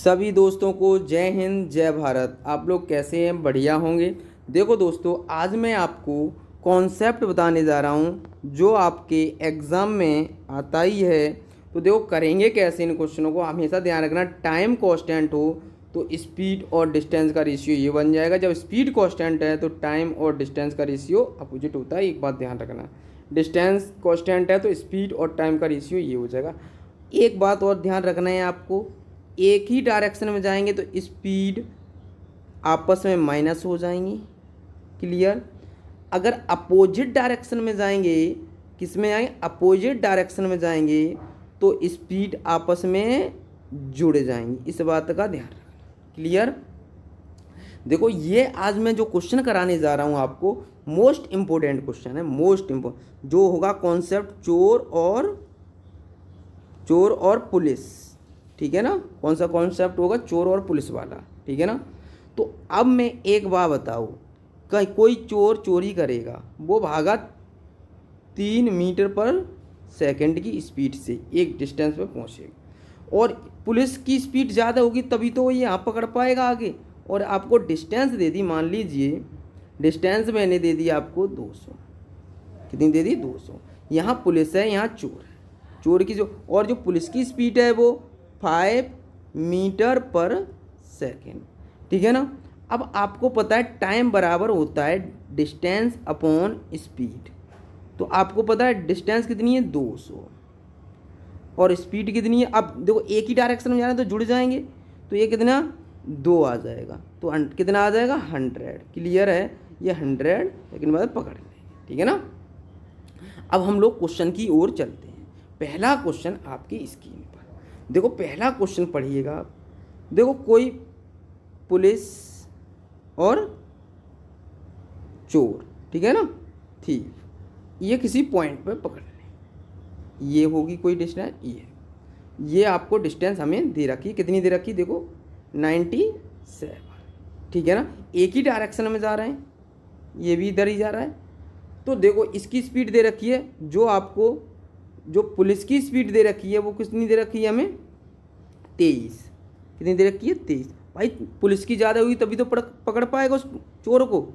सभी दोस्तों को जय हिंद जय भारत। आप लोग कैसे हैं? बढ़िया होंगे। देखो दोस्तों, आज मैं आपको कॉन्सेप्ट बताने जा रहा हूँ जो आपके एग्ज़ाम में आता ही है। तो देखो करेंगे कैसे इन क्वेश्चनों को। हमेशा ध्यान रखना, टाइम कांस्टेंट हो तो स्पीड और डिस्टेंस का रेशियो ये बन जाएगा। जब स्पीड कांस्टेंट है तो टाइम और डिस्टेंस का रेशियो अपोजिट होता है। एक बात ध्यान रखना, डिस्टेंस कांस्टेंट है तो स्पीड और टाइम का रेशियो ये हो जाएगा। एक बात और ध्यान रखना है आपको, एक ही डायरेक्शन में जाएंगे तो स्पीड आपस में माइनस हो जाएंगी। क्लियर? अगर अपोजिट डायरेक्शन में जाएंगे, किस में आएंगे? अपोजिट डायरेक्शन में जाएंगे तो स्पीड आपस में जुड़ जाएंगी। इस बात का ध्यान रखना। क्लियर? देखो ये आज मैं जो क्वेश्चन कराने जा रहा हूँ आपको, मोस्ट इम्पोर्टेंट क्वेश्चन है। मोस्ट इम्पोर्टेंट जो होगा कॉन्सेप्ट चोर और पुलिस। ठीक है ना? कौन सा कॉन्सेप्ट होगा? चोर और पुलिस वाला। ठीक है ना? तो अब मैं एक बात बताऊँ, कहीं कोई चोर चोरी करेगा, वो भागा 3 मीटर पर सेकंड की स्पीड से एक डिस्टेंस पे पहुँचेगा, और पुलिस की स्पीड ज़्यादा होगी तभी तो वो यहाँ पकड़ पाएगा आगे। और आपको डिस्टेंस दे दी, मान लीजिए डिस्टेंस मैंने दे दी आपको 200। कितनी दे दी? 200। यहाँ पुलिस है, यहाँ चोर है। चोर की जो पुलिस की स्पीड है वो 5 मीटर पर सेकेंड। ठीक है ना? अब आपको पता है टाइम बराबर होता है डिस्टेंस अपॉन स्पीड। तो आपको पता है डिस्टेंस कितनी है? 200, और स्पीड कितनी है? अब देखो एक ही डायरेक्शन में जा रहे हैं तो जुड़ जाएंगे, तो ये कितना? 2 आ जाएगा। तो कितना आ जाएगा? 100। क्लियर है? ये 100 लेकिन बाद पकड़ लेंगे। ठीक है ना? अब हम लोग क्वेश्चन की ओर चलते हैं। पहला क्वेश्चन आपकी स्क्रीन पर देखो। पहला क्वेश्चन पढ़िएगा आप। देखो कोई पुलिस और चोर, ठीक है ना, थीफ, ये किसी पॉइंट पे पकड़ लें। ये होगी कोई डिस्टेंस, ये आपको डिस्टेंस हमें दे रखी है। कितनी दे रखी? देखो 97। ठीक है ना? एक ही डायरेक्शन में जा रहे हैं, ये भी इधर ही जा रहा है। तो देखो इसकी स्पीड दे रखी है, जो पुलिस की स्पीड दे रखी है वो कितनी दे रखी है हमें? 23। कितनी दे रखी है? 23। भाई पुलिस की ज़्यादा होगी तभी तो पकड़ पाएगा उस चोर को,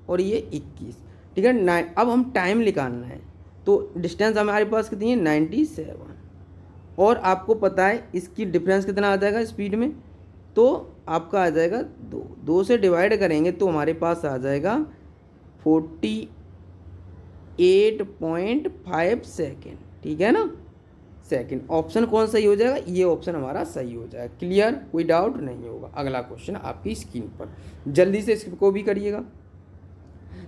और ये 21। ठीक है। अब हम टाइम निकालना है, तो डिस्टेंस हमारे पास कितनी है? 97। और आपको पता है इसकी डिफरेंस कितना आ जाएगा स्पीड में? तो आपका आ जाएगा 2 से डिवाइड करेंगे तो हमारे पास आ जाएगा 48.5 सेकेंड। ठीक है ना? सेकेंड। ऑप्शन कौन सही हो जाएगा? ये ऑप्शन हमारा सही हो जाएगा। क्लियर? कोई डाउट नहीं होगा। अगला क्वेश्चन आपकी स्क्रीन पर, जल्दी से इसको भी करिएगा।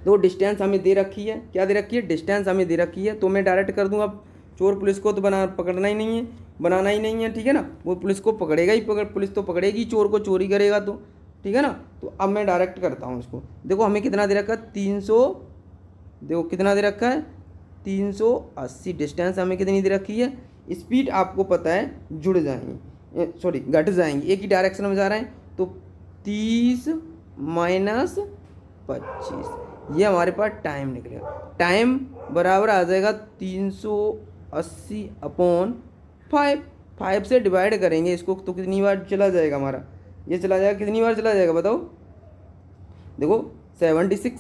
तो डिस्टेंस हमें दे रखी है। क्या दे रखी है? डिस्टेंस हमें दे रखी है, तो मैं डायरेक्ट कर दूँ। अब चोर पुलिस को तो पकड़ना ही नहीं है, बनाना ही नहीं है। ठीक है ना? वो पुलिस को पकड़ेगा ही, पुलिस तो पकड़ेगी चोर को, चोरी करेगा तो। ठीक है ना? तो अब मैं डायरेक्ट करता हूँ इसको। देखो हमें कितना दे रखा है? 300। देखो कितना दे रखा है? 380। डिस्टेंस हमें कितनी दे रखी है? स्पीड आपको पता है जुड़ जाएंगी, सॉरी घट जाएंगी। एक ही डायरेक्शन में जा रहे हैं तो 30 माइनस 25, ये हमारे पास टाइम निकलेगा। टाइम बराबर आ जाएगा 380 अपॉन 5। 5 से डिवाइड करेंगे इसको तो कितनी बार चला जाएगा हमारा? ये चला जाएगा, कितनी बार चला जाएगा बताओ? देखो 76।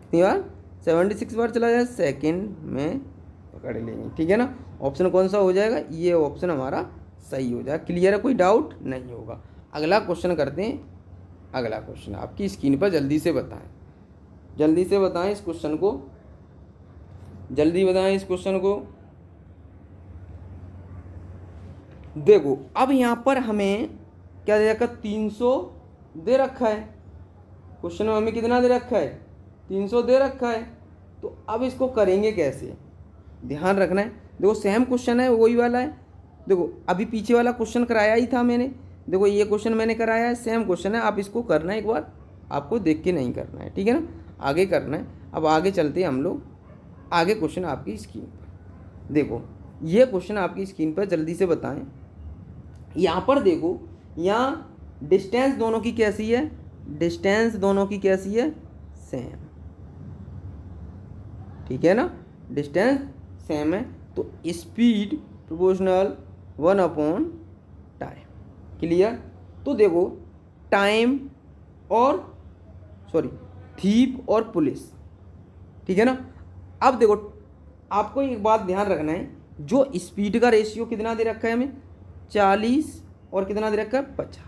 कितनी बार? 76 बार चला जाएगा, सेकेंड में पकड़ लेंगे। ठीक है ना? ऑप्शन कौन सा हो जाएगा? ये ऑप्शन हमारा सही हो जाएगा। क्लियर है? कोई डाउट नहीं होगा। अगला क्वेश्चन करते हैं। अगला क्वेश्चन आपकी स्क्रीन पर, जल्दी से बताएं, जल्दी से बताएं इस क्वेश्चन को, जल्दी बताएं इस क्वेश्चन को। देखो अब यहाँ पर हमें क्या दे रखा? 300 दे रखा है। क्वेश्चन में हमें कितना दे रखा है? 300 दे रखा है। तो अब इसको करेंगे कैसे? ध्यान रखना है। देखो सेम क्वेश्चन है, वही वाला है। देखो अभी पीछे वाला क्वेश्चन कराया ही था मैंने। देखो ये क्वेश्चन मैंने कराया है, सेम क्वेश्चन है। आप इसको करना है एक बार, आपको देख के नहीं करना है। ठीक है ना? आगे करना है। अब आगे चलते हैं हम लोग। आगे क्वेश्चन आपकी स्क्रीन पर देखो, ये क्वेश्चन आपकी स्क्रीन पर, जल्दी से बताएं। यहाँ पर देखो, यहाँ डिस्टेंस दोनों की कैसी है? डिस्टेंस दोनों की कैसी है? सेम। ठीक है ना? डिस्टेंस सेम है, तो speed proportional 1 upon time. Clear. तो देखो टाइम और सॉरी थीप और पुलिस, ठीक है ना। अब देखो आपको एक बात ध्यान रखना है, जो स्पीड का रेशियो कितना दे रखा है हमें 40 और कितना दे रखा है 50।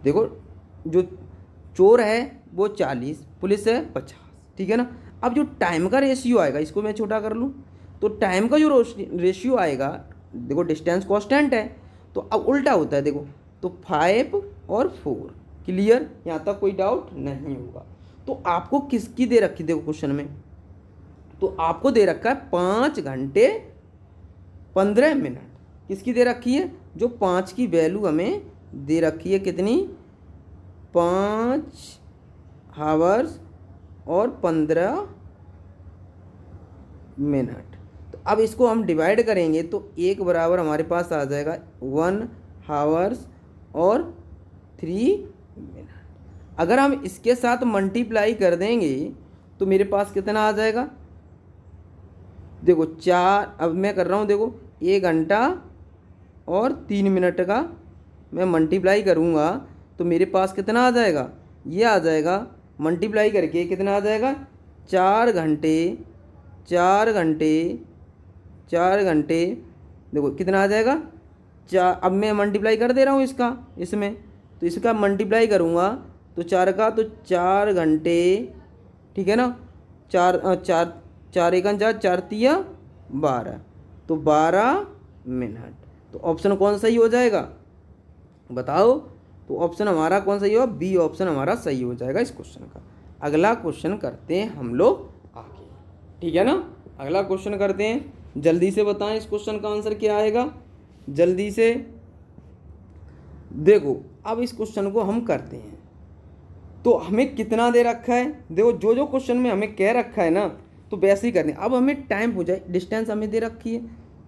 देखो जो चोर है वो 40, पुलिस है 50, ठीक है ना। अब जो टाइम का रेशियो आएगा, इसको मैं छोटा कर लूँ, तो टाइम का जो रेशियो आएगा, देखो डिस्टेंस कांस्टेंट है तो अब उल्टा होता है, देखो तो 5 और 4। क्लियर, यहाँ तक कोई डाउट नहीं होगा। तो आपको किसकी दे रखी, देखो क्वेश्चन में तो आपको दे रखा है 5 घंटे 15 मिनट। किसकी दे रखी है, जो 5 की वैल्यू हमें दे रखी है कितनी 5 हावर्स और 15 मिनट। तो अब इसको हम डिवाइड करेंगे तो एक बराबर हमारे पास आ जाएगा 1 हावर्स और 3 मिनट। अगर हम इसके साथ मल्टीप्लाई कर देंगे तो मेरे पास कितना आ जाएगा, देखो 4, अब मैं कर रहा हूँ, देखो 1 घंटा और 3 मिनट का मैं मल्टीप्लाई करूँगा तो मेरे पास कितना आ जाएगा, ये आ जाएगा मल्टीप्लाई करके कितना आ जाएगा 4 घंटे 4 घंटे 4 घंटे, देखो कितना आ जाएगा 4। अब मैं मल्टीप्लाई कर दे रहा हूँ इसका इसमें, तो इसका मल्टीप्लाई करूँगा तो 4 का तो 4 घंटे, ठीक है ना। 4 4 4 1 4 4 3 12, तो 12 मिनट। तो ऑप्शन कौन सही हो जाएगा बताओ। तो ऑप्शन हमारा कौन सही होगा, बी ऑप्शन हमारा सही हो जाएगा इस क्वेश्चन का। अगला क्वेश्चन करते हैं हम लोग आगे, ठीक है ना। अगला क्वेश्चन करते हैं, जल्दी से बताएं इस क्वेश्चन का आंसर क्या आएगा, जल्दी से। देखो अब इस क्वेश्चन को हम करते हैं, तो हमें कितना दे रखा है, देखो जो जो क्वेश्चन में हमें कह रखा है ना तो वैसे ही करने। अब हमें टाइम पूछा है, डिस्टेंस हमें दे रखी है,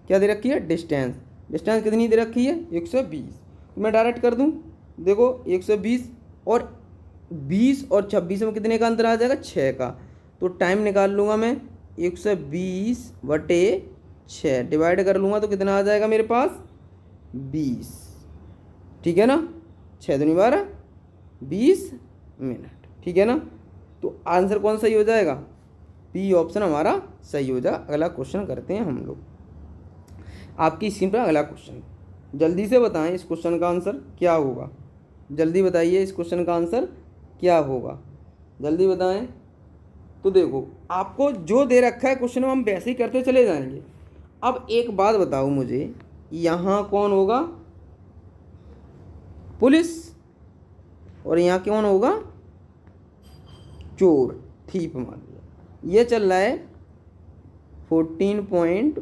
क्या दे रखी है डिस्टेंस। डिस्टेंस कितनी दे रखी है 120, तो मैं डायरेक्ट कर दूं, देखो 120 और 20 और 26 में कितने का अंतर आ जाएगा 6 का। तो टाइम निकाल लूँगा मैं 120/6 डिवाइड कर लूँगा तो कितना आ जाएगा मेरे पास 20, ठीक है ना। 6 दूनी 12 20 मिनट, ठीक है ना। तो आंसर कौन सही हो जाएगा, बी ऑप्शन हमारा सही हो जाएगा। अगला क्वेश्चन करते हैं हम लोग आपकी स्क्रीन पर। अगला क्वेश्चन जल्दी से बताएं इस क्वेश्चन का आंसर क्या होगा, जल्दी बताइए इस क्वेश्चन का आंसर क्या होगा, जल्दी बताएं। तो देखो आपको जो दे रखा है क्वेश्चन में हम वैसे ही करते चले जाएंगे। अब एक बात बताओ मुझे, यहाँ कौन होगा पुलिस और यहाँ कौन होगा चोर, थीप मान लिया। ये चल रहा है 14.5,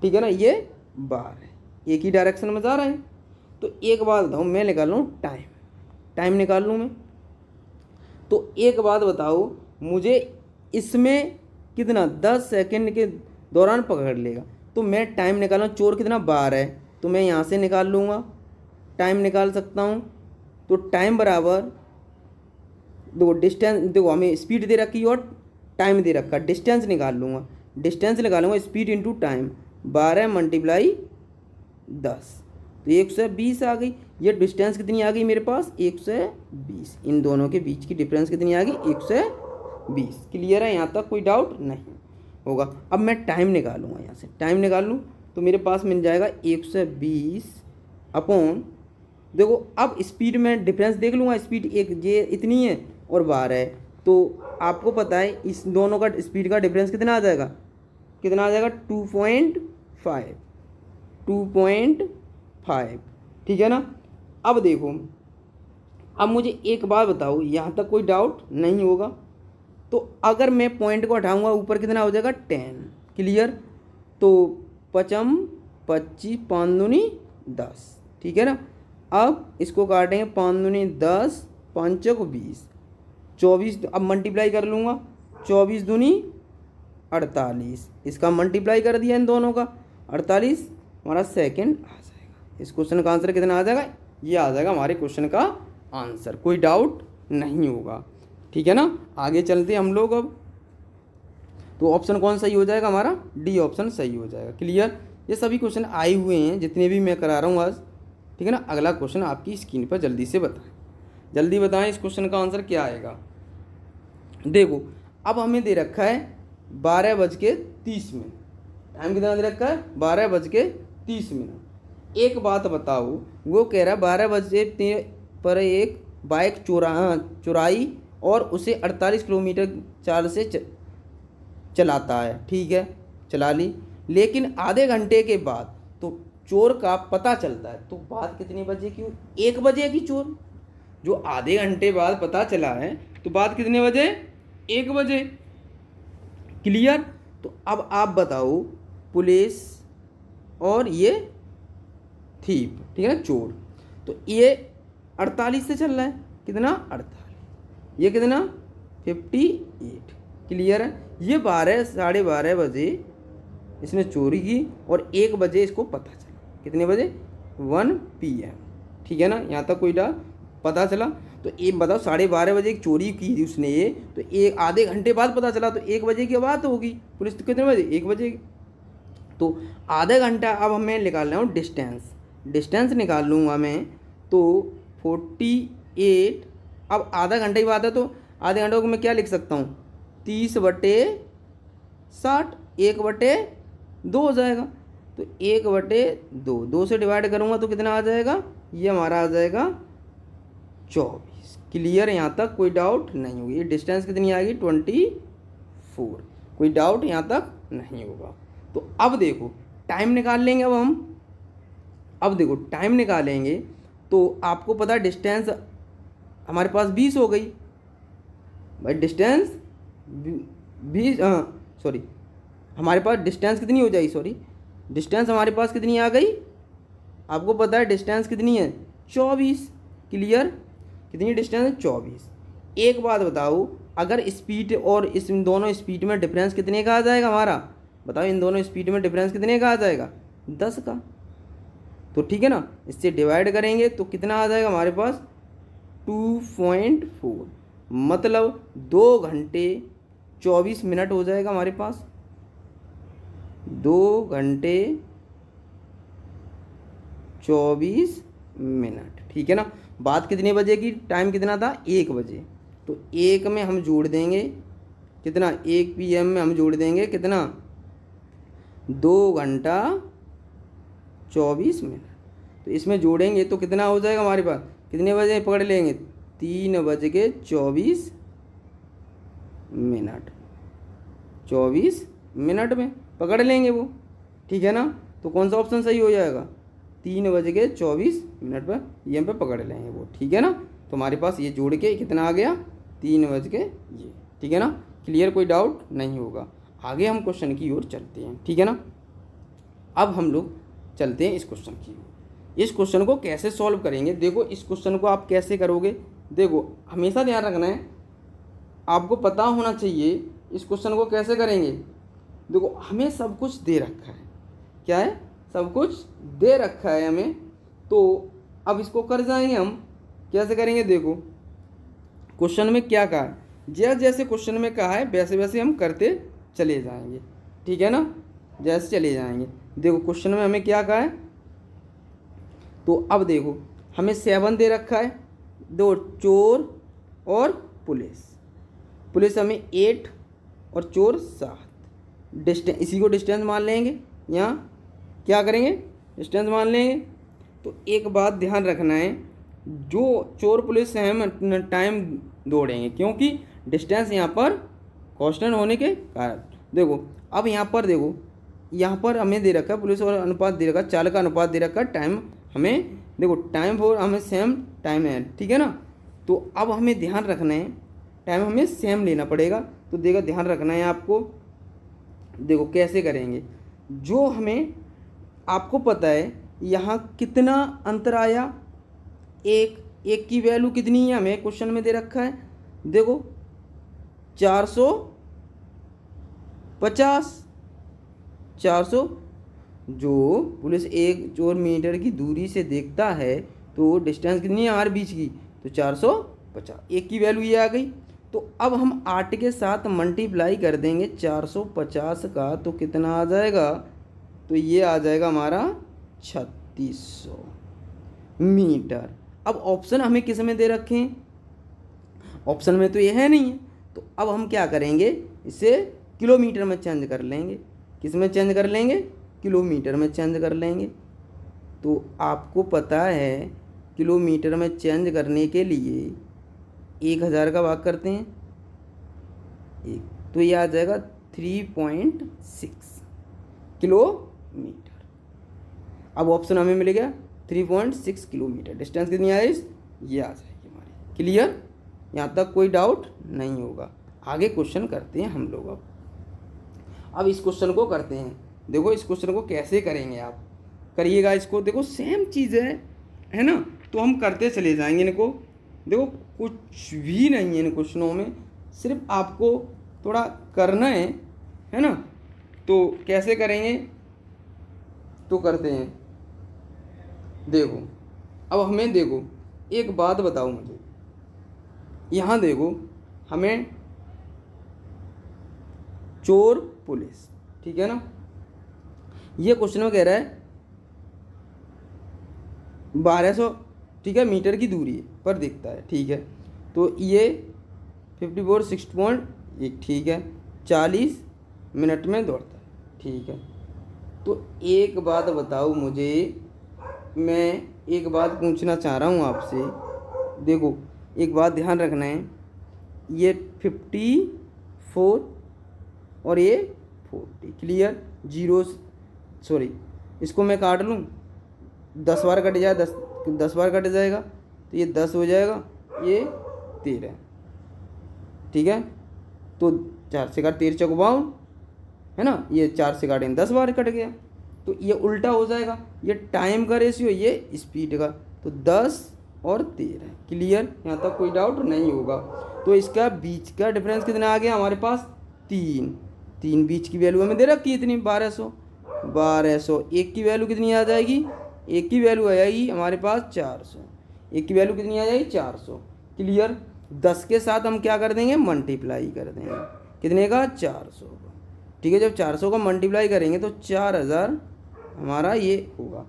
ठीक है ना, ये बार है, एक ही डायरेक्शन में जा रहे हैं। तो एक बात बताओ, मैं निकाल लूँ टाइम, टाइम निकाल लूँ मैं। तो एक बात बताओ मुझे, इसमें कितना 10 सेकंड के दौरान पकड़ लेगा। तो मैं टाइम निकालूँ, चोर कितना 12 है, तो मैं यहाँ से निकाल लूँगा, टाइम निकाल सकता हूँ। तो टाइम बराबर, देखो डिस्टेंस, देखो हमें स्पीड दे रखी और टाइम दे रखा, डिस्टेंस निकाल लूँगा, डिस्टेंस निकालूंगा स्पीड इंटू टाइम, 12 मल्टीप्लाई 10, तो 120 आ गई। ये डिस्टेंस कितनी आ गई मेरे पास 120, इन दोनों के बीच की डिफरेंस कितनी आ गई 120। क्लियर है, यहाँ तक कोई डाउट नहीं होगा। अब मैं टाइम निकालूंगा, यहाँ से टाइम निकाल लूँ तो मेरे पास मिल जाएगा 120 अपॉन, देखो अब स्पीड में डिफरेंस देख लूँगा, स्पीड एक ये इतनी है और 12 है, तो आपको पता है इस दोनों का स्पीड का डिफरेंस कितना आ जाएगा, कितना आ जाएगा 2.5, ठीक है ना। अब देखो, अब मुझे एक बात बताओ, यहाँ तक कोई डाउट नहीं होगा। तो अगर मैं पॉइंट को हटाऊंगा ऊपर कितना हो जाएगा 10, क्लियर। तो 5 25 5 दूनी 10, ठीक है ना। अब इसको काटेंगे 5 दूनी 10 5 को 20 24, अब मल्टीप्लाई कर लूँगा 24 दूनी 48, इसका मल्टीप्लाई कर दिया इन दोनों का 48, हमारा सेकंड आ जाएगा। इस क्वेश्चन का आंसर कितना आ जाएगा, ये आ जाएगा हमारे क्वेश्चन का आंसर, कोई डाउट नहीं होगा, ठीक है ना। आगे चलते हम लोग अब। तो ऑप्शन कौन सही हो जाएगा हमारा, डी ऑप्शन सही हो जाएगा। क्लियर, ये सभी क्वेश्चन आए हुए हैं जितने भी मैं करा रहा हूँ आज, ठीक है ना। अगला क्वेश्चन आपकी स्क्रीन पर जल्दी से बताएं, जल्दी बताएं इस क्वेश्चन का आंसर क्या आएगा। देखो अब हमें दे रखा है 12:30। टाइम कितना दे रखा है? 12:30। एक बात बताओ, वो कह रहा है 12 बजे पर एक बाइक चुराई और उसे 48 किलोमीटर चाल से चलाता है, ठीक है, चला ली, लेकिन आधे घंटे के बाद तो चोर का पता चलता है। तो बात कितने बजे की? 1 बजे की। चोर जो आधे घंटे बाद पता चला है, तो बात कितने बजे? 1 बजे। क्लियर। तो अब आप बताओ, पुलिस और ये थीप, ठीक है ना, चोर, तो ये 48 से चल रहा है, कितना? 48। ये कितना? 58। क्लियर है। ये 12 बजे इसने चोरी की और 1 बजे इसको पता चला। कितने बजे? 1 PM। ठीक है ना, यहाँ तक कोई डाल पता चला। तो एक बताओ, 12:30 बजे एक चोरी की उसने ये, तो एक आधे घंटे बाद पता चला, तो 1 बजे की बात होगी। पुलिस तो कितने बजे? 1 बजे। तो आधा घंटा अब हमें निकालना है डिस्टेंस निकाल लूँगा मैं, तो 48। अब आधा घंटे की बात है, तो आधे घंटे को मैं क्या लिख सकता हूँ? 30/60, 1/2 हो जाएगा। तो 1/2, 2 से डिवाइड करूँगा तो कितना आ जाएगा? ये हमारा आ जाएगा 24। क्लियर। यहाँ तक कोई डाउट नहीं होगी। ये डिस्टेंस कितनी आएगी? 24। कोई डाउट यहाँ तक नहीं होगा। तो अब देखो टाइम निकाल लेंगे। अब देखो टाइम निकालेंगे तो आपको पता है डिस्टेंस हमारे पास 20 हो गई भाई। डिस्टेंस 20, सॉरी, हमारे पास डिस्टेंस कितनी हो जाएगी? सॉरी, डिस्टेंस हमारे पास कितनी आ गई? आपको पता है डिस्टेंस कितनी है? 24। क्लियर। कितनी डिस्टेंस है? 24। एक बात बताओ, अगर स्पीड और इन दोनों स्पीड में डिफरेंस कितने का आ जाएगा हमारा? बताओ, इन दोनों स्पीड में डिफरेंस कितने का आ जाएगा? 10 का। तो ठीक है ना, इससे डिवाइड करेंगे तो कितना आ जाएगा हमारे पास? 2.4। मतलब 2 घंटे 24 मिनट हो जाएगा हमारे पास। 2 घंटे 24 मिनट। ठीक है ना। बात कितने बजे की? टाइम कितना था? 1 बजे। तो 1 में हम जोड़ देंगे कितना? 1 PM में हम जोड़ देंगे कितना? 2 घंटा 24 मिनट। तो इसमें जोड़ेंगे तो कितना हो जाएगा हमारे पास? कितने बजे पकड़ लेंगे? 3:24 मिनट। 24 मिनट में पकड़ लेंगे वो। ठीक है ना। तो कौन सा ऑप्शन सही हो जाएगा? 3:24 मिनट पर PM पे पकड़ लेंगे वो। ठीक है ना। तो हमारे पास ये जोड़ के कितना आ गया? 3 बज के ये। ठीक है ना। क्लियर। कोई डाउट नहीं होगा। आगे हम क्वेश्चन की ओर चलते हैं। ठीक है ना। अब हम लोग चलते हैं इस क्वेश्चन की ओर। इस क्वेश्चन को कैसे सॉल्व करेंगे? देखो इस क्वेश्चन को आप कैसे करोगे, देखो हमेशा ध्यान रखना है, आपको पता होना चाहिए इस क्वेश्चन को कैसे करेंगे। देखो हमें सब कुछ दे रखा है। क्या है? सब कुछ दे रखा है हमें। तो अब इसको कर जाएंगे हम। कैसे करेंगे? देखो क्वेश्चन में क्या कहा है, जैसे जैसे क्वेश्चन में कहा है वैसे वैसे हम करते चले जाएंगे। ठीक है ना, जैसे चले जाएंगे। देखो क्वेश्चन में हमें क्या कहा है, तो अब देखो हमें 7 दे रखा है, दो चोर और पुलिस हमें 8 और चोर 7। डिस्टेंस, इसी को डिस्टेंस मान लेंगे। यहाँ क्या करेंगे? डिस्टेंस मान लेंगे। तो एक बात ध्यान रखना है, जो चोर पुलिस से हम टाइम दौड़ेंगे, क्योंकि डिस्टेंस यहाँ पर कांस्टेंट होने के कारण। देखो अब यहाँ पर देखो, यहाँ पर हमें दे रखा है पुलिस और अनुपात दे रखा है, चाल का अनुपात दे रखा है, टाइम हमें देखो टाइम फॉर हमें सेम टाइम है। ठीक है ना। तो अब हमें ध्यान रखना है, टाइम हमें सेम लेना पड़ेगा। तो देखो ध्यान रखना है आपको। देखो कैसे करेंगे, जो हमें आपको पता है यहाँ कितना अंतर आया, एक की वैल्यू कितनी है हमें क्वेश्चन में दे रखा है। देखो 450 जो पुलिस 1 चोर मीटर की दूरी से देखता है, तो डिस्टेंस कितनी है हमारे बीच की? तो 450। एक की वैल्यू ये आ गई। तो अब हम 8 के साथ मल्टीप्लाई कर देंगे 450 का, तो कितना आ जाएगा? तो ये आ जाएगा हमारा 3600। मीटर। अब ऑप्शन हमें किस में दे रखे हैं, ऑप्शन में तो ये है नहीं है, तो अब हम क्या करेंगे, इसे किलोमीटर में चेंज कर लेंगे। किस में चेंज कर लेंगे, किलोमीटर में चेंज कर लेंगे। तो आपको पता है किलोमीटर में चेंज करने के लिए 1000 का भाग करते हैं एक, तो ये आ जाएगा 3.6 किलोमीटर। अब ऑप्शन हमें मिल गया 3.6 किलोमीटर। डिस्टेंस कितनी आई, ये आ जाएगी हमारी। क्लियर, यहाँ तक कोई डाउट नहीं होगा। आगे क्वेश्चन करते हैं हम लोग। अब इस क्वेश्चन को करते हैं। देखो इस क्वेश्चन को कैसे करेंगे, आप करिएगा इसको। देखो सेम चीज़ है ना, तो हम करते चले जाएंगे इनको। देखो कुछ भी नहीं है इन क्वेश्चनों में, सिर्फ आपको थोड़ा करना है ना। तो कैसे करेंगे, तो करते हैं। देखो अब हमें, देखो एक बात बताओ मुझे, यहाँ देखो हमें चोर पुलिस, ठीक है ना, ये क्वेश्चन में कह रहा है 1200, ठीक है, मीटर की दूरी पर दिखता है, ठीक है। तो ये 54 6.1, ठीक है, 40 मिनट में दौड़ता है, ठीक है। तो एक बात बताओ मुझे, मैं एक बात पूछना चाह रहा हूँ आपसे। देखो एक बात ध्यान रखना है, ये 54 और ये 40, क्लियर। जीरो, सॉरी इसको मैं काट लूँ, 10 बार कट जाए, 10 बार कट जाएगा, तो ये 10 हो जाएगा, ये 13, ठीक है। तो 4 से काट 13 चौक 52 है ना, ये 4 से काटें 10 बार कट गया, तो ये उल्टा हो जाएगा। ये टाइम का रेशियो, ये स्पीड का, तो 10 और 13, क्लियर, यहाँ तक कोई डाउट नहीं होगा। तो इसका बीच का डिफरेंस कितना आ गया हमारे पास, 3 बीच की वैल्यू हमें दे रखी है इतनी 1200। एक की वैल्यू कितनी आ जाएगी, एक की वैल्यू आ जाएगी हमारे पास 400, एक की वैल्यू कितनी आ जाएगी 400, क्लियर। 10 के साथ हम क्या कर देंगे, मल्टीप्लाई कर देंगे, कितने का, 400, ठीक है। जब 400 का मल्टीप्लाई करेंगे तो 4000 हमारा ये होगा।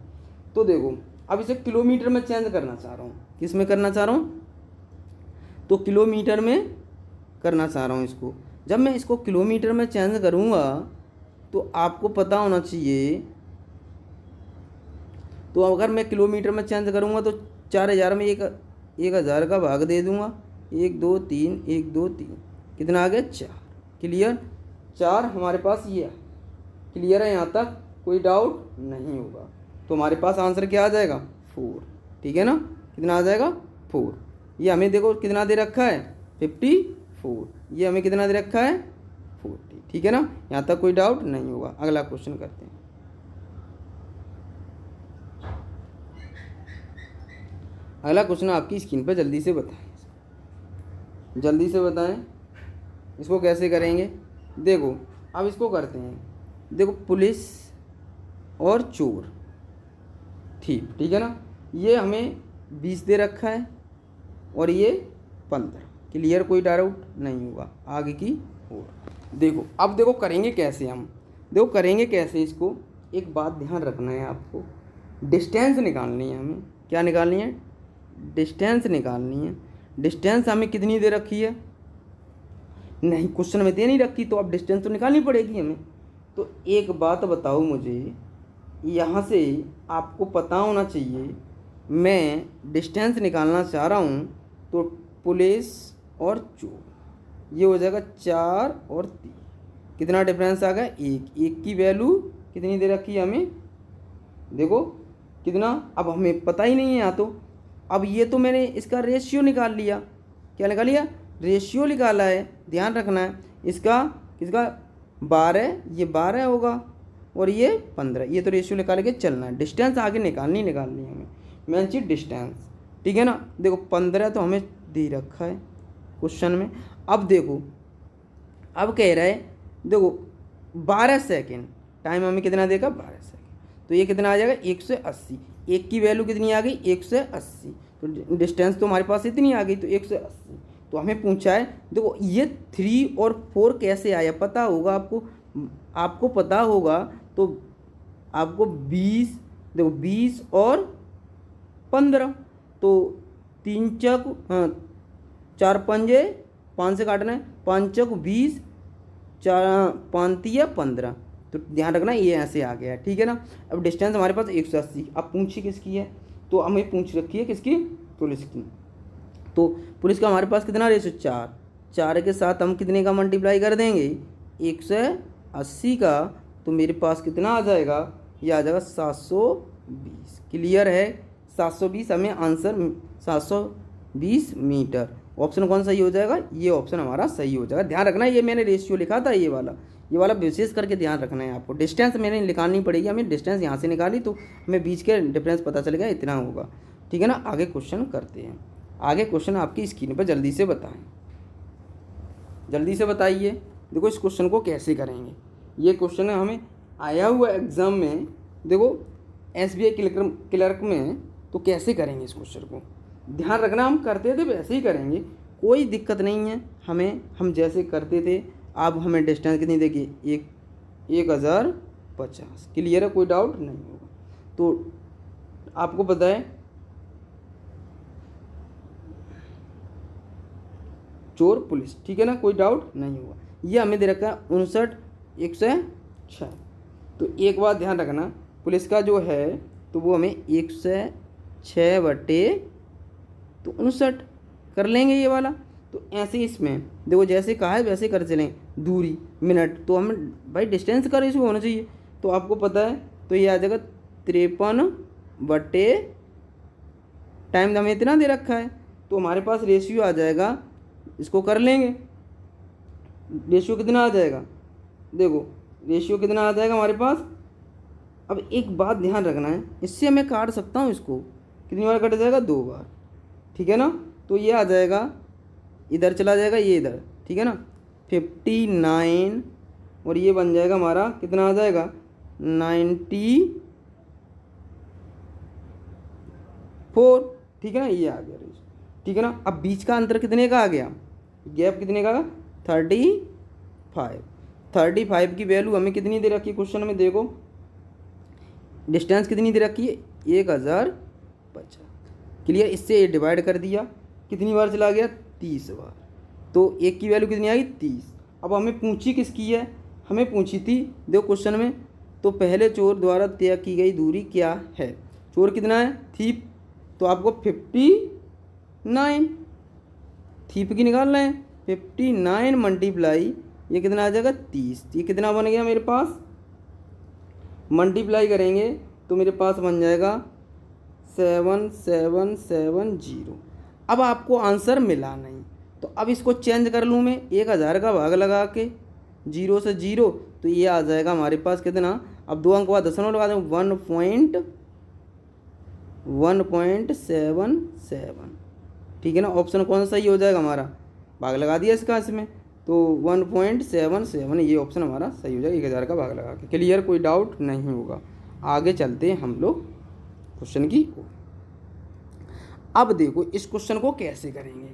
तो देखो अब इसे किलोमीटर में चेंज करना चाह रहा हूँ, किस में करना चाह रहा हूँ, तो किलोमीटर में करना चाह रहा हूँ इसको। जब मैं इसको किलोमीटर में चेंज करूँगा तो आपको पता होना चाहिए, तो अगर मैं किलोमीटर में चेंज करूँगा तो 4000 में 1000 का भाग दे दूँगा, 1 2 3 1 2 3, कितना आ गया 4, क्लियर। 4 हमारे पास ये है, क्लियर है, यहाँ तक कोई डाउट नहीं होगा। तो हमारे पास आंसर क्या आ जाएगा, 4, ठीक है ना, कितना आ जाएगा 4। ये हमें देखो कितना दे रखा है 54, ये हमें कितना दे रखा है 40, ठीक है ना, यहाँ तक कोई डाउट नहीं होगा। अगला क्वेश्चन करते हैं। अगला क्वेश्चन आपकी स्क्रीन पर, जल्दी से बताएं, जल्दी से बताएं इसको कैसे करेंगे। देखो अब इसको करते हैं। देखो पुलिस और चोर, ठीक है ना, ये हमें 20 दे रखा है और ये 15, क्लियर, कोई डाउट नहीं होगा। आगे की ओर देखो, अब देखो करेंगे कैसे हम, देखो करेंगे कैसे इसको। एक बात ध्यान रखना है आपको, डिस्टेंस निकालनी है हमें, क्या निकालनी है, डिस्टेंस निकालनी है। डिस्टेंस हमें कितनी दे रखी है, नहीं क्वेश्चन में दे नहीं रखी, तो अब डिस्टेंस तो निकालनी पड़ेगी हमें। तो एक बात बताओ मुझे, यहाँ से आपको पता होना चाहिए, मैं डिस्टेंस निकालना चाह रहा हूँ, तो पुलिस और चोर ये हो जाएगा 4 और 3, कितना डिफरेंस आ गया, एक की वैल्यू कितनी दे रखी है हमें, देखो कितना, अब हमें पता ही नहीं है यहाँ। तो अब ये तो मैंने इसका रेशियो निकाल लिया, क्या निकाल लिया, रेशियो निकाला है, ध्यान रखना है। इसका 12, ये 12 होगा और ये 15, ये तो रेशियो निकाल के चलना है। डिस्टेंस आगे निकालनी है हमें, मेन चीज़ डिस्टेंस, ठीक है ना। देखो 15 तो हमें दे रखा है क्वेश्चन में। अब देखो, अब कह रहा है, देखो 12 सेकेंड, टाइम हमें कितना देगा 12 सेकेंड, तो ये कितना आ जाएगा 180, एक की वैल्यू कितनी आ गई 180, तो डिस्टेंस तो हमारे पास इतनी आ गई, तो 180। तो हमें पूछा है, देखो ये 3 और 4 कैसे आया, पता होगा आपको पता होगा, तो आपको 20, देखो 20 और 15। तो 3 चक 4 पंजे 5 से काटना है, 5 चक 20, 4 5 या 15। तो ध्यान रखना ये ऐसे आ गया है, ठीक है ना। अब डिस्टेंस हमारे पास 180। अब पूछी किसकी है, तो हमें पूछ रखी है किसकी, पुलिस की। तो पुलिस का हमारे पास कितना रेशो 4, 4 के साथ हम कितने का मल्टीप्लाई कर देंगे 180 का, तो मेरे पास कितना आ जाएगा, ये आ जाएगा 720। क्लियर है, 720 हमें आंसर 720 मीटर। ऑप्शन कौन सही हो जाएगा, ये ऑप्शन हमारा सही हो जाएगा। ध्यान रखना ये मैंने रेशियो लिखा था, ये वाला विशेष करके ध्यान रखना है आपको। डिस्टेंस मैंने निकालनी पड़ेगी, हमें डिस्टेंस यहाँ से निकाली तो हमें बीच के डिफरेंस पता चलेगा, इतना होगा, ठीक है ना। आगे क्वेश्चन करते हैं। आगे क्वेश्चन आपकी स्क्रीन पर जल्दी से बताएं, जल्दी से बताइए। देखो इस क्वेश्चन को कैसे करेंगे, ये क्वेश्चन है हमें आया हुआ एग्जाम में, देखो SBI क्लर्क में, तो कैसे करेंगे इस क्वेश्चन को। ध्यान रखना हम करते थे वैसे ही करेंगे, कोई दिक्कत नहीं है हमें, हम जैसे करते थे। अब हमें डिस्टेंस कितनी देखिए 1050। क्लियर है, कोई डाउट नहीं होगा। तो आपको पता है चोर पुलिस, ठीक है ना, कोई डाउट नहीं होगा। ये हमें दे रखा है 59/106। तो एक बात ध्यान रखना, पुलिस का जो है तो वो हमें 106/59 कर लेंगे ये वाला। तो ऐसे इसमें देखो जैसे कहा है वैसे कर चलें। दूरी मिनट, तो हमें भाई डिस्टेंस का रेशियो होना चाहिए, तो आपको पता है, तो ये आ जाएगा 53 टाइम हमें इतना दे रखा है, तो हमारे पास रेशियो आ जाएगा, इसको कर लेंगे। रेशियो कितना आ जाएगा, देखो रेशियो कितना आ जाएगा हमारे पास। अब एक बात ध्यान रखना है, इससे मैं काट सकता हूँ इसको, कितनी बार कट जाएगा 2 बार, ठीक है ना। तो ये आ जाएगा, इधर चला जाएगा ये इधर, ठीक है ना, 59 और ये बन जाएगा हमारा कितना आ जाएगा 94, ठीक है ना, ये आ गया, ठीक है ना। अब बीच का अंतर कितने का आ गया, गैप कितने का 35 की वैल्यू हमें कितनी दे रखी है क्वेश्चन में, देखो डिस्टेंस कितनी दे रखी है 1050। क्लियर, इससे डिवाइड कर दिया, कितनी बार चला गया 30 बार, तो एक की वैल्यू कितनी आई 30। अब हमें पूछी किसकी है, हमें पूछी थी देखो क्वेश्चन में, तो पहले चोर द्वारा तय की गई दूरी क्या है। चोर कितना है थीप, तो आपको 59 थीप की निकालना है, 59 मल्टीप्लाई ये कितना आ जाएगा 30। ये कितना बन गया मेरे पास, मल्टीप्लाई करेंगे तो मेरे पास बन जाएगा 7770। अब आपको आंसर मिला नहीं, तो अब इसको चेंज कर लूँ मैं 1000 का भाग लगा के 0 से 0, तो ये आ जाएगा हमारे पास कितना, अब 2 अंक बाद दशमलव लगा दें 1.77, ठीक है ना। ऑप्शन कौन सा सही हो जाएगा हमारा, भाग लगा दिया इसका इसमें, तो 1.77 ये ऑप्शन हमारा सही हो जाएगा 1000 का भाग लगा के। क्लियर, कोई डाउट नहीं होगा। आगे चलते हैं हम लोग क्वेश्चन की ओर। अब देखो इस क्वेश्चन को कैसे करेंगे,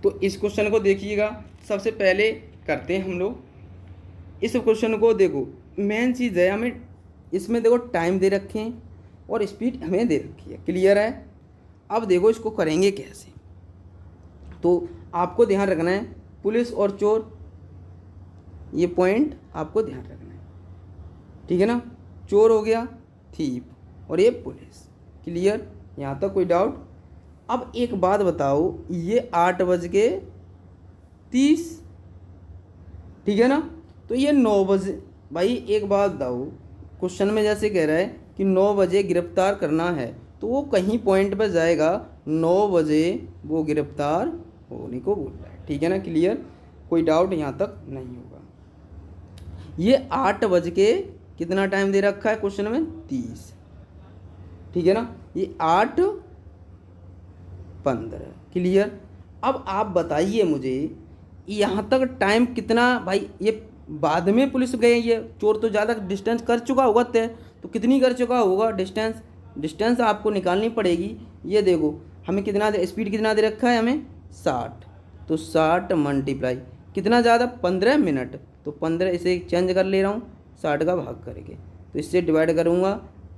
तो इस क्वेश्चन को देखिएगा, सबसे पहले करते हैं हम लोग इस क्वेश्चन को। देखो मेन चीज़ है, हमें इसमें देखो टाइम दे रखे हैं और स्पीड हमें दे रखी है। क्लियर है, अब देखो इसको करेंगे कैसे, तो आपको ध्यान रखना है पुलिस और चोर, ये पॉइंट आपको ध्यान रखना है, ठीक है ना। चोर हो गया थीप और ये पुलिस। क्लियर, यहाँ तक कोई डाउट। अब एक बात बताओ, ये 8:30, ठीक है ना, तो ये 9 बजे, भाई एक बात बताओ, क्वेश्चन में जैसे कह रहा है कि 9 बजे गिरफ्तार करना है, तो वो कहीं पॉइंट पर जाएगा 9 बजे वो गिरफ्तार होने को बोल रहा है, ठीक है ना। क्लियर, कोई डाउट यहाँ तक नहीं होगा। ये 8 बज के कितना टाइम दे रखा है क्वेश्चन में 30, ठीक है ना, ये 8:15। क्लियर, अब आप बताइए मुझे यहाँ तक टाइम कितना, भाई ये बाद में पुलिस गई है, चोर तो ज़्यादा डिस्टेंस कर चुका होगा तय, तो कितनी कर चुका होगा डिस्टेंस आपको निकालनी पड़ेगी। ये देखो हमें कितना दे, स्पीड कितना दे रखा है हमें 60, तो 60 मल्टीप्लाई कितना ज़्यादा 15 मिनट, तो 15 इसे चेंज कर ले रहा हूँ 60 का भाग करके, तो इससे डिवाइड करूँगा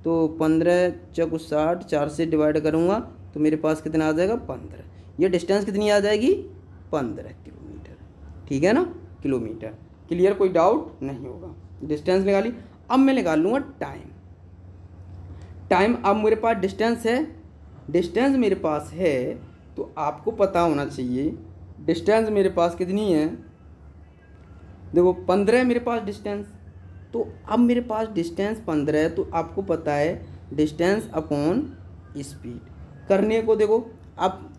तो 15 चौक 60, 4 से डिवाइड करूँगा तो मेरे पास कितना आ जाएगा 15। ये डिस्टेंस कितनी आ जाएगी 15 किलोमीटर, ठीक है ना, किलोमीटर। क्लियर, कोई डाउट नहीं होगा। डिस्टेंस निकाली। अब मैं निकाल लूँगा टाइम। टाइम, अब मेरे पास डिस्टेंस है, डिस्टेंस मेरे पास है तो आपको पता होना चाहिए डिस्टेंस मेरे पास कितनी है। देखो 15 है मेरे पास डिस्टेंस, तो अब मेरे पास डिस्टेंस 15 है तो आपको पता है डिस्टेंस अपॉन स्पीड करने को। देखो अब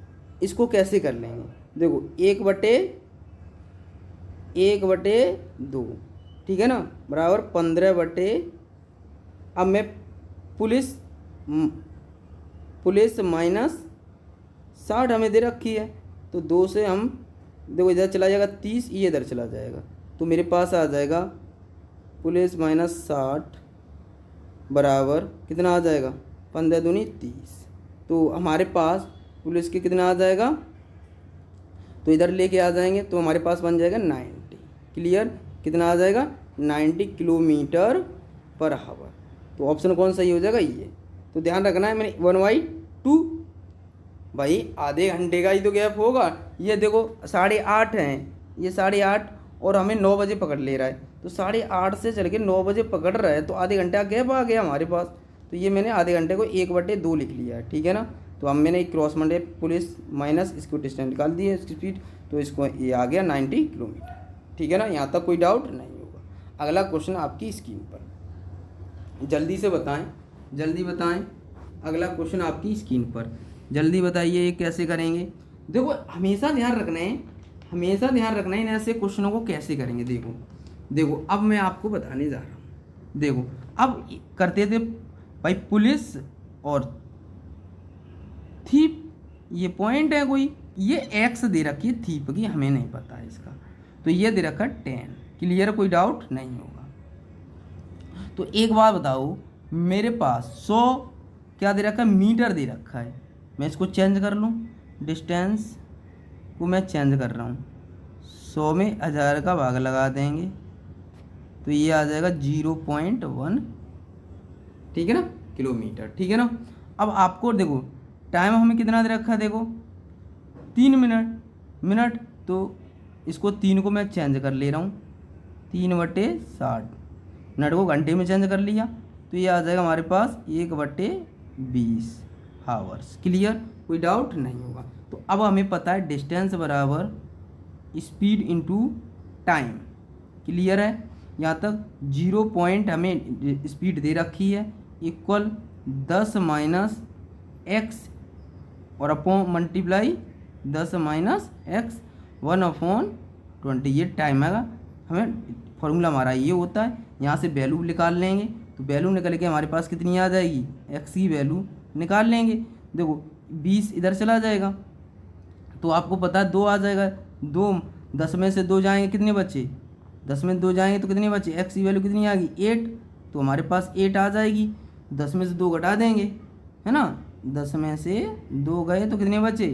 इसको कैसे कर लेंगे, देखो 1/2, ठीक है ना, बराबर 15/, अब मैं पुलिस -60 हमें दे रखी है तो 2 से हम देखो इधर चला जाएगा 30, ये इधर चला जाएगा तो मेरे पास आ जाएगा पुलिस -60 बराबर कितना आ जाएगा 15 दूनी 30। तो हमारे पास पुलिस के कितना आ जाएगा, तो इधर लेके आ जाएंगे तो हमारे पास बन जाएगा 90। क्लियर, कितना आ जाएगा 90 किलोमीटर पर आवर। तो ऑप्शन कौन सही हो जाएगा ये। तो ध्यान रखना है, मैंने 1/2 भाई आधे घंटे का ही तो गैप होगा। ये देखो 8:30 हैं, ये 8:30 और हमें 9 बजे पकड़ ले रहा है तो 8:30 से चल के 9 बजे पकड़ रहा है तो आधे घंटे का गैप आ गया हमारे पास। तो ये मैंने आधे घंटे को 1/2 लिख लिया है, ठीक है ना। तो अब मैंने क्रॉस मल्टे पुलिस माइनस इसको डिस्टेंस निकाल दी है इसकी स्पीड, तो इसको ये आ गया 90 किलोमीटर, ठीक है ना। यहाँ तक कोई डाउट नहीं होगा। अगला क्वेश्चन आपकी स्क्रीन पर, जल्दी से बताएं, जल्दी बताएं। अगला क्वेश्चन आपकी स्क्रीन पर, जल्दी बताइए ये कैसे करेंगे। देखो हमेशा ध्यान रखना है, हमेशा ध्यान रखना है इन ऐसे क्वेश्चनों को कैसे करेंगे। देखो अब मैं आपको बताने जा रहा हूँ। देखो अब करते थे भाई पुलिस और थीप, ये पॉइंट है कोई, ये एक्स दे रखी है थीप की, हमें नहीं पता है इसका, तो ये दे रखा है 10। क्लियर, कोई डाउट नहीं होगा। तो एक बात बताओ, मेरे पास 100 क्या दे रखा है, मीटर दे रखा है। मैं इसको चेंज कर लूँ, डिस्टेंस को मैं चेंज कर रहा हूँ, 100 में 1000 का भाग लगा देंगे तो ये आ जाएगा 0.1, ठीक है ना, किलोमीटर, ठीक है ना। अब आपको देखो टाइम हमें कितना दे रखा है, देखो 3 मिनट, तो इसको 3 को मैं चेंज कर ले रहा हूँ, 3/60, मिनट को घंटे में चेंज कर लिया तो ये आ जाएगा हमारे पास 1/20 आवर्स। क्लियर, कोई डाउट नहीं होगा। तो अब हमें पता है डिस्टेंस बराबर स्पीड इनटू टाइम। क्लियर है, यहाँ तक 0 पॉइंट हमें स्पीड दे रखी है इक्वल 10 - x और अपॉन मल्टीप्लाई 10 - x 1/20, ये टाइम आएगा। हमें फॉर्मूला हमारा ये होता है, यहाँ से वैल्यू निकाल लेंगे तो वैल्यू निकल के हमारे पास कितनी आ जाएगी, x की वैल्यू निकाल लेंगे। देखो 20 इधर चला जाएगा तो आपको पता है 2 आ जाएगा, 2 10 में से 2 जाएंगे कितने बचे, 10 में 2 जाएंगे तो कितने बचे, x की वैल्यू कितनी आ गई 8, तो हमारे पास 8 आ जाएगी। 10 में से 2 घटा देंगे, है ना, 10 में से 2 गए तो कितने बचे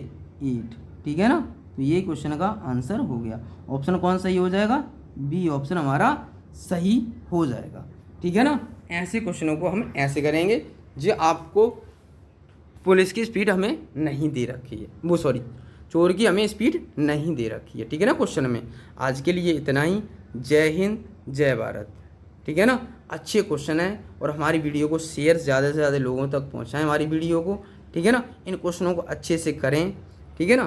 8, ठीक है ना। तो ये क्वेश्चन का आंसर हो गया। ऑप्शन कौन सही हो जाएगा, बी ऑप्शन हमारा सही हो जाएगा, ठीक है ना। ऐसे क्वेश्चनों को हम ऐसे करेंगे जो आपको पुलिस की स्पीड हमें नहीं दे रखी है, वो सॉरी चोर की हमें स्पीड नहीं दे रखी है, ठीक है ना क्वेश्चन में। आज के लिए इतना ही। जय हिंद, जय भारत, ठीक है ना। अच्छे क्वेश्चन है और हमारी वीडियो को शेयर ज़्यादा से ज़्यादा लोगों तक पहुंचाएं हमारी वीडियो को, ठीक है ना। इन क्वेश्चनों को अच्छे से करें, ठीक है ना।